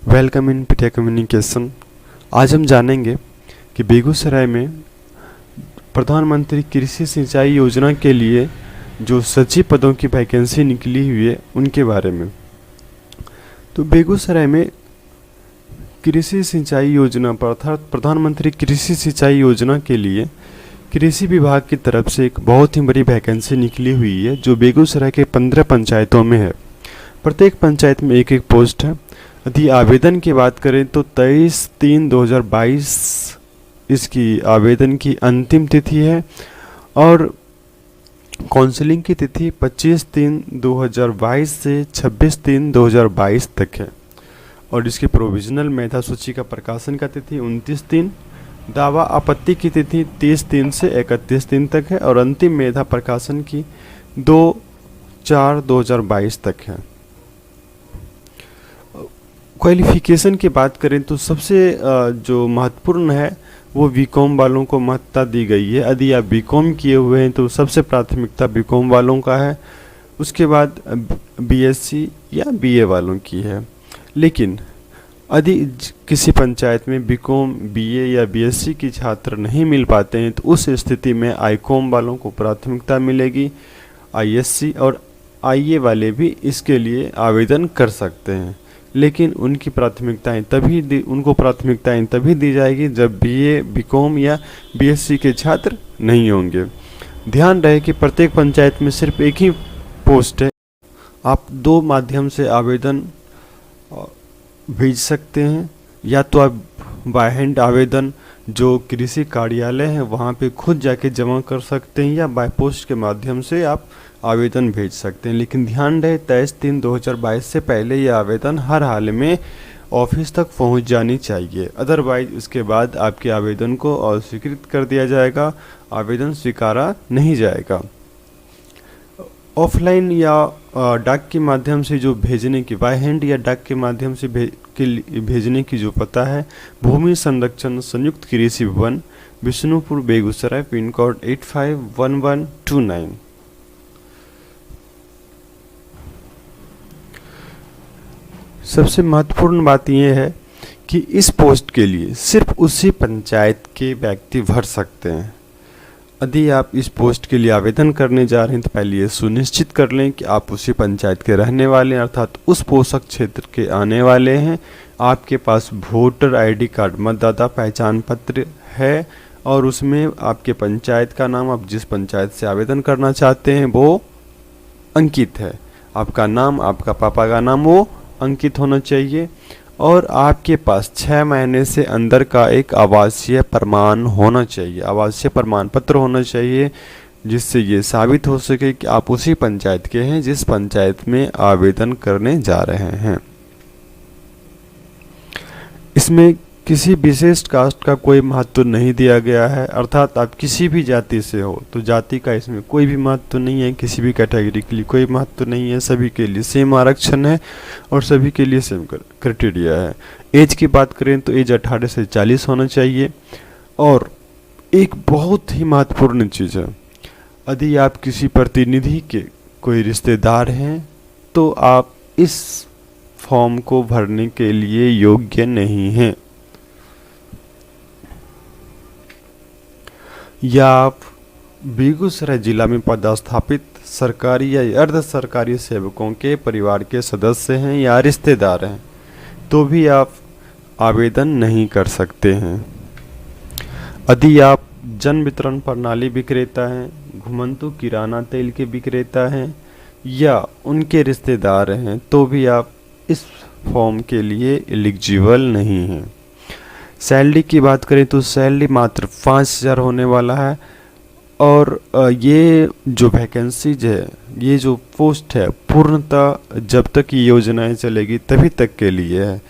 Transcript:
Welcome in PTI communication. आज हम जानेंगे कि बेगूसराय में प्रधानमंत्री कृषि सिंचाई योजना के लिए जो सचिव पदों की वैकेंसी निकली हुई है उनके बारे में। तो बेगूसराय में कृषि सिंचाई योजना पर अर्थात प्रधानमंत्री कृषि सिंचाई योजना के लिए कृषि विभाग की तरफ से एक बहुत ही बड़ी वैकेंसी निकली हुई है जो बेगूसराय के 15 पंचायतों में है। प्रत्येक पंचायत में एक एक पोस्ट है। यदि आवेदन की बात करें तो 23/3/2022 इसकी आवेदन की अंतिम तिथि है और काउंसलिंग की तिथि 25/3/2022 से 26/3/2022 तक है और इसकी प्रोविजनल मेधा सूची का प्रकाशन का तिथि 29/3, दावा आपत्ति की तिथि 30/3 से 31/3 तक है और अंतिम मेधा प्रकाशन की 2/4/2022 तक है। क्वालिफिकेशन की बात करें तो सबसे जो महत्वपूर्ण है वो बीकॉम वालों को महत्ता दी गई है। यदि आप बीकॉम किए हुए हैं तो सबसे प्राथमिकता बीकॉम वालों का है, उसके बाद बीएससी या बीए वालों की है। लेकिन यदि किसी पंचायत में बीकॉम, बीए या बीएससी की छात्र नहीं मिल पाते हैं तो उस स्थिति में आईकॉम वालों को प्राथमिकता मिलेगी। आईएससी और आईए वाले भी इसके लिए आवेदन कर सकते हैं, लेकिन उनको प्राथमिकताएं तभी दी जाएगी जब बीए, बीकॉम या बीएससी के छात्र नहीं होंगे। ध्यान रहे कि प्रत्येक पंचायत में सिर्फ एक ही पोस्ट है। आप दो माध्यम से आवेदन भेज सकते हैं, या तो आप बाय हैंड आवेदन जो कृषि कार्यालय है वहाँ पे खुद जाके जमा कर सकते हैं, या बाय पोस्ट के माध्यम से आप आवेदन भेज सकते हैं। लेकिन ध्यान रहे 23/3/2022 से पहले ये आवेदन हर हाल में ऑफिस तक पहुंच जानी चाहिए, अदरवाइज उसके बाद आपके आवेदन को अस्वीकृत कर दिया जाएगा, आवेदन स्वीकारा नहीं जाएगा। ऑफलाइन या डाक के माध्यम से जो भेजने की, बाय हैंड या डाक के माध्यम से भेजने की जो पता है, भूमि संरक्षण संयुक्त कृषि भवन, विष्णुपुर, बेगूसराय, पिन कोड 851129। सबसे महत्वपूर्ण बात यह है कि इस पोस्ट के लिए सिर्फ उसी पंचायत के व्यक्ति भर सकते हैं। यदि आप इस पोस्ट के लिए आवेदन करने जा रहे हैं तो पहले ये सुनिश्चित कर लें कि आप उसी पंचायत के रहने वाले हैं, अर्थात उस पोषक क्षेत्र के आने वाले हैं, आपके पास वोटर आईडी कार्ड, मतदाता पहचान पत्र है और उसमें आपके पंचायत का नाम, आप जिस पंचायत से आवेदन करना चाहते हैं वो अंकित है। आपका नाम, आपका पापा का नाम वो अंकित होना चाहिए और आपके पास 6 महीने से अंदर का एक आवासीय प्रमाण होना चाहिए, आवासीय प्रमाण पत्र होना चाहिए, जिससे ये साबित हो सके कि आप उसी पंचायत के हैं जिस पंचायत में आवेदन करने जा रहे हैं। इसमें किसी विशेष कास्ट का कोई महत्व नहीं दिया गया है, अर्थात आप किसी भी जाति से हो तो जाति का इसमें कोई भी महत्व नहीं है, किसी भी कैटेगरी के लिए कोई महत्व नहीं है, सभी के लिए सेम आरक्षण है और सभी के लिए सेम क्राइटेरिया है। एज की बात करें तो एज 18 से 40 होना चाहिए। और एक बहुत ही महत्वपूर्ण चीज़ है, यदि आप किसी प्रतिनिधि के कोई रिश्तेदार हैं तो आप इस फॉर्म को भरने के लिए योग्य नहीं हैं, या आप बेगूसराय जिला में पदस्थापित सरकारी या अर्ध सरकारी सेवकों के परिवार के सदस्य हैं या रिश्तेदार हैं तो भी आप आवेदन नहीं कर सकते हैं। यदि आप जन वितरण प्रणाली विक्रेता हैं, घुमंतु किराना तेल के विक्रेता हैं या उनके रिश्तेदार हैं तो भी आप इस फॉर्म के लिए एलिजिबल नहीं हैं। सैलरी की बात करें तो सैलरी मात्र 5,000 होने वाला है और ये जो वैकेंसीज है, ये जो पोस्ट है पूर्णतः जब तक ये योजनाएं चलेगी तभी तक के लिए है।